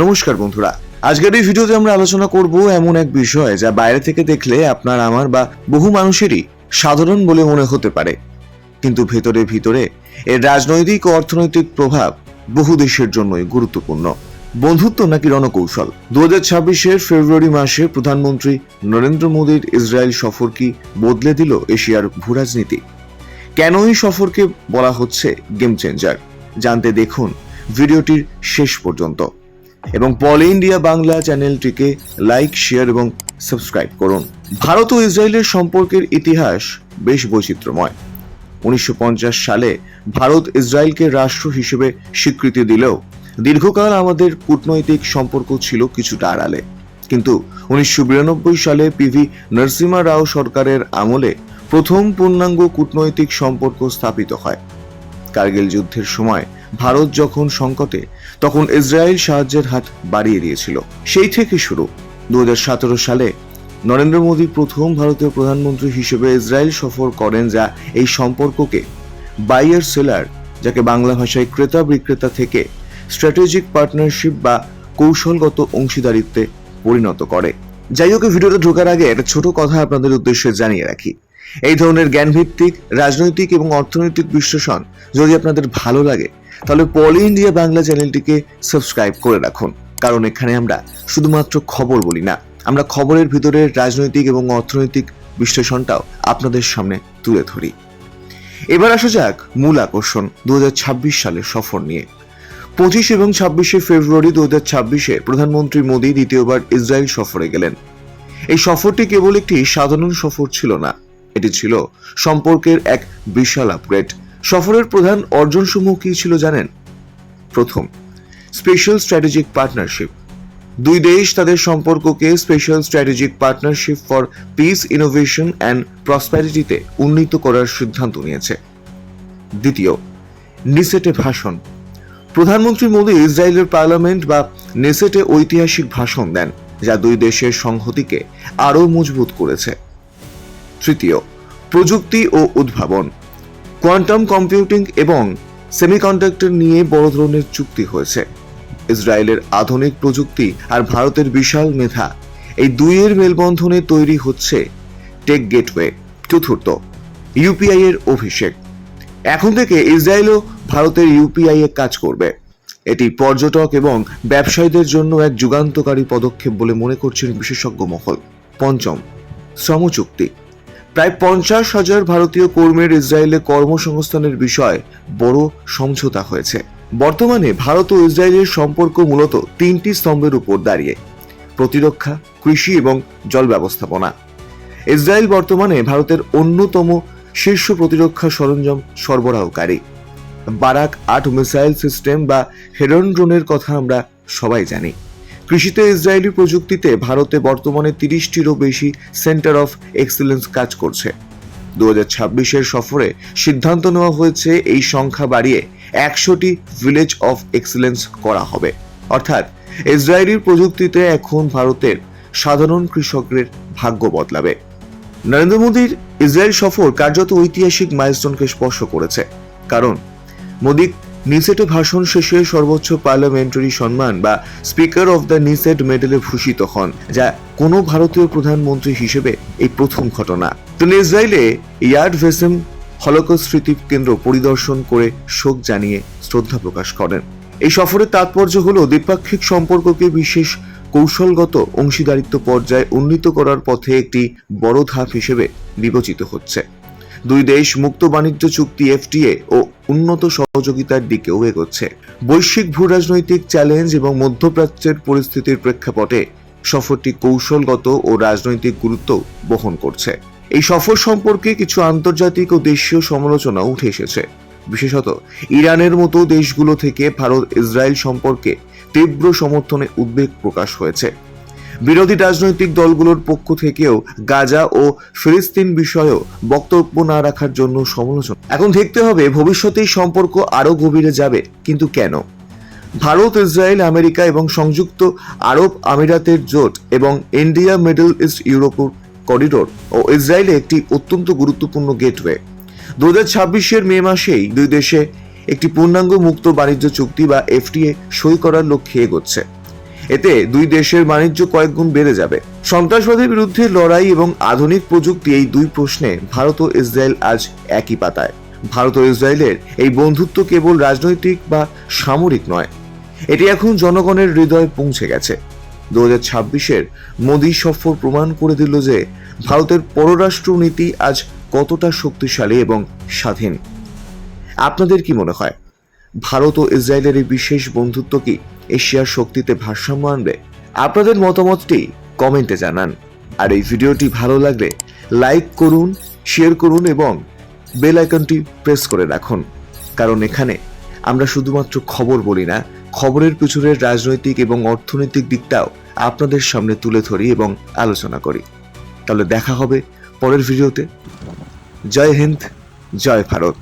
নমস্কার বন্ধুরা, আজকের এই ভিডিওতে আমরা আলোচনা করব এমন এক বিষয় যা বাইরে থেকে দেখলে আপনার আমার বা বহু মানুষেরই সাধারণ বলে মনে হতে পারে, কিন্তু ভেতরে ভিতরে এর রাজনৈতিক ও অর্থনৈতিক প্রভাব বহু দেশের জন্যই গুরুত্বপূর্ণ। বন্ধুত্ব নাকি রণকৌশল? 2026-এর ফেব্রুয়ারি মাসে প্রধানমন্ত্রী নরেন্দ্র মোদীর ইসরায়েল সফর কি বদলে দিল এশিয়ার ভূরাজনীতি? কেন এই সফরকে বলা হচ্ছে গেম চেঞ্জার? জানতে দেখুন ভিডিওটির শেষ পর্যন্ত এবং পলি ইন্ডিয়া বাংলা চ্যানেলটিকে লাইক, শেয়ার এবং সাবস্ক্রাইব করুন। ভারত ও ইসরায়েলের সম্পর্কের ইতিহাস বেশ বৈচিত্র্যময়। 1950 সালে ভারত ইসরায়েলকে রাষ্ট্র হিসেবে স্বীকৃতি দিলেও দীর্ঘকাল আমাদের কূটনৈতিক সম্পর্ক ছিল কিছুটা আড়ালে। কিন্তু 1992 সালে পিভি নরসিমহা রাও সরকারের আমলে প্রথম পূর্ণাঙ্গ কূটনৈতিক সম্পর্ক স্থাপিত হয়। কার্গিল যুদ্ধের সময় ভারত যখন সংকটে, তখন ইসরায়েল সাহায্যের হাত বাড়িয়ে দিয়েছিল। সেই থেকে শুরু। 2017 সালে নরেন্দ্র মোদী প্রথম ভারতীয় প্রধানমন্ত্রী হিসেবে ইসরায়েল সফর করেন, যা এই সম্পর্ককে বায়ার সেলার, যাকে বাংলা ভাষায় ক্রেতা বিক্রেতা, থেকে স্ট্র্যাটেজিক পার্টনারশিপ বা কৌশলগত অংশীদারিত্বে পরিণত করে। যাই হোক, ভিডিওতে ঢোকার আগে একটা ছোট কথা আপনাদের উদ্দেশ্যে জানিয়ে রাখি। এই ধরনের জ্ঞানভিত্তিক রাজনৈতিক এবং অর্থনৈতিক বিশ্লেষণ যদি আপনাদের ভালো লাগে, তাহলে পলি ইন্ডিয়া বাংলা চ্যানেলটিকে সাবস্ক্রাইব করে রাখুন, কারণ এখানে আমরা শুধুমাত্র খবর বলি না, আমরা খবরের ভিতরের রাজনৈতিক এবং অর্থনৈতিক বিশ্লেষণটাও আপনাদের সামনে তুলে ধরি। এবার আসা যাক মূল আকর্ষণ, 2026 সালের সফর নিয়ে। 25 এবং 26শে ফেব্রুয়ারি 2026-এ প্রধানমন্ত্রী মোদী দ্বিতীয়বার ইসরায়েল সফরে গেলেন। এই সফরটি কেবল একটি সাধারণ সফর ছিল না, এটি ছিল সম্পর্কের এক বিশাল আপগ্রেড। সফরের প্রধান অর্জনসমূহ কি ছিল জানেন? প্রথম, স্পেশাল স্ট্র্যাটেজিক পার্টনারশিপ। দুই দেশ তাদের সম্পর্ককে special strategic partnership for peace, innovation and প্রসপ্যারিটিতে উন্নীত করার সিদ্ধান্ত নিয়েছে। দ্বিতীয়, নেসেটে ভাষণ। প্রধানমন্ত্রী মোদী ইসরায়েলের পার্লামেন্ট বা নেসেটে ঐতিহাসিক ভাষণ দেন, যা দুই দেশের সংহতিকে আরও মজবুত করেছে। তৃতীয়, প্রযুক্তি ও উদ্ভাবন। কোয়ান্টাম কম্পিউটিং এবং সেমিকন্ডাক্টর নিয়ে বড় ধরনের চুক্তি হয়েছে। ইসরায়েলের আধুনিক প্রযুক্তি আর ভারতের বিশাল মেধা, এই দুইয়ের মেলবন্ধনে তৈরি হচ্ছে টেক গেটওয়ে। চতুর্থ, ইউপিআই এর অভিষেক। এখন থেকে ইসরায়েলও ভারতের ইউপিআই এ কাজ করবে। এটি পর্যটক এবং ব্যবসায়ীদের জন্য এক যুগান্তকারী পদক্ষেপ বলে মনে করছেন বিশেষজ্ঞ মহল। পঞ্চম, শ্রম চুক্তি। প্রায় 50,000 ভারতীয় কর্মীর ইসরায়েলে কর্মসংস্থানের বিষয়ে বড় সমঝোতা হয়েছে। বর্তমানে ভারত ও ইসরায়েলের সম্পর্ক মূলত 3টি স্তম্ভের উপর দাঁড়িয়ে: প্রতিরক্ষা, কৃষি এবং জল ব্যবস্থাপনা। ইসরায়েল বর্তমানে ভারতের অন্যতম শীর্ষ প্রতিরক্ষা সরঞ্জাম সরবরাহকারী। বারাক 8 মিসাইল সিস্টেম বা হেরন ড্রোনের কথা আমরা সবাই জানি। কৃষিতে ইসরায়েলি প্রযুক্তিতে ভারতে বর্তমানে 30টিরও বেশি সেন্টার অফ এক্সেলেন্স কাজ করছে। 2026-এর সফরে সিদ্ধান্ত নেওয়া হয়েছে এই সংখ্যা বাড়িয়ে 100টি ভিলেজ অফ এক্সেলেন্স করা হবে। অর্থাৎ ইসরায়েলি প্রযুক্তিতে এখন ভারতের সাধারণ কৃষকদের ভাগ্য বদলাবে। নরেন্দ্র মোদীর ইসরায়েল সফর কার্যত ঐতিহাসিক মাইলস্টোনকে স্পর্শ করেছে, কারণ মোদী নিসেটে ভাষণ শেষে সর্বোচ্চ পার্লামেন্টারি সম্মান বা স্পিকার অফ দ্য নিসেট মেডেলে ভূষিত হন, যা কোনো ভারতীয় প্রধানমন্ত্রী হিসেবে এই প্রথম ঘটনা। তিনি ইসরায়েলে ইয়াড ভেসেম হলোকস্ট স্মৃতি কেন্দ্র পরিদর্শন করে শোক জানিয়ে শ্রদ্ধা প্রকাশ করেন। এই সফরের তাৎপর্য হল দ্বিপাক্ষিক সম্পর্ককে বিশেষ কৌশলগত অংশীদারিত্ব পর্যায়ে উন্নীত করার পথে একটি বড় ধাপ হিসেবে বিবেচিত হচ্ছে। দুই দেশ মুক্ত বাণিজ্য চুক্তি এফটিএ ও উন্নত সহযোগিতার দিকেও এগোচ্ছে। বৈশ্বিক ভূরাজনৈতিক চ্যালেঞ্জ এবং মধ্যপ্রাচ্যের পরিস্থিতির প্রেক্ষাপটে সফরটি কৌশলগত ও রাজনৈতিক গুরুত্ব বহন করছে। এই সফর সম্পর্কে কিছু আন্তর্জাতিক ও দেশীয় সমালোচনা উঠে এসেছে। বিশেষত ইরানের মতো দেশগুলো থেকে ভারত ইসরায়েল সম্পর্কে তীব্র সমর্থনে উদ্বেগ প্রকাশ হয়েছে। বিরোধী রাজনৈতিক দলগুলোর পক্ষ থেকেও গাজা ও ফিলিস্তিন বিষয়েও বক্তব্য না রাখার জন্য সমালোচনা। এখন দেখতে হবে ভবিষ্যতে এই সম্পর্ক আরো গভীরে যাবে, কিন্তু কেন? ভারত, ইসরায়েল, আমেরিকা এবং সংযুক্ত আরব আমিরাতের জোট এবং India, Middle East, Europe corridor ও ইসরায়েলে একটি অত্যন্ত গুরুত্বপূর্ণ গেটওয়ে। 2026-এর মে মাসেই দুই দেশে একটি পূর্ণাঙ্গ মুক্ত বাণিজ্য চুক্তি বা এফটিএ সই করার লক্ষ্যে এগোচ্ছে। এতে দুই দেশের বাণিজ্য কয়েক গুণ বেড়ে যাবে। সন্ত্রাসবাদের বিরুদ্ধে লড়াই এবং আধুনিক প্রযুক্তি, এই দুই প্রশ্নে ভারত ও ইসরায়েল আজ একই পাতায়। ভারত ও ইসরায়েলের এই বন্ধুত্ব কেবল রাজনৈতিক বা সামরিক নয়, এটি এখন জনগণের হৃদয়ে পৌঁছে গেছে। 2026-এর মোদী সফর প্রমাণ করে দিল যে ভারতের পররাষ্ট্র নীতি আজ কতটা শক্তিশালী এবং স্বাধীন। আপনাদের কি মনে হয়, ভারত ও ইসরায়েলের এই বিশেষ বন্ধুত্ব কি এশিয়ার শক্তিতে ভারসাম্য আনবে? আপনাদের মতামতটি কমেন্টে জানান। আর এই ভিডিওটি ভালো লাগলে লাইক করুন, শেয়ার করুন এবং বেল আইকনটি প্রেস করে রাখুন, কারণ এখানে আমরা শুধুমাত্র খবর বলি না, খবরের পিছনের রাজনৈতিক এবং অর্থনৈতিক দিকটাও আপনাদের সামনে তুলে ধরি এবং আলোচনা করি। তাহলে দেখা হবে পরের ভিডিওতে। জয় হিন্দ, জয় ভারত।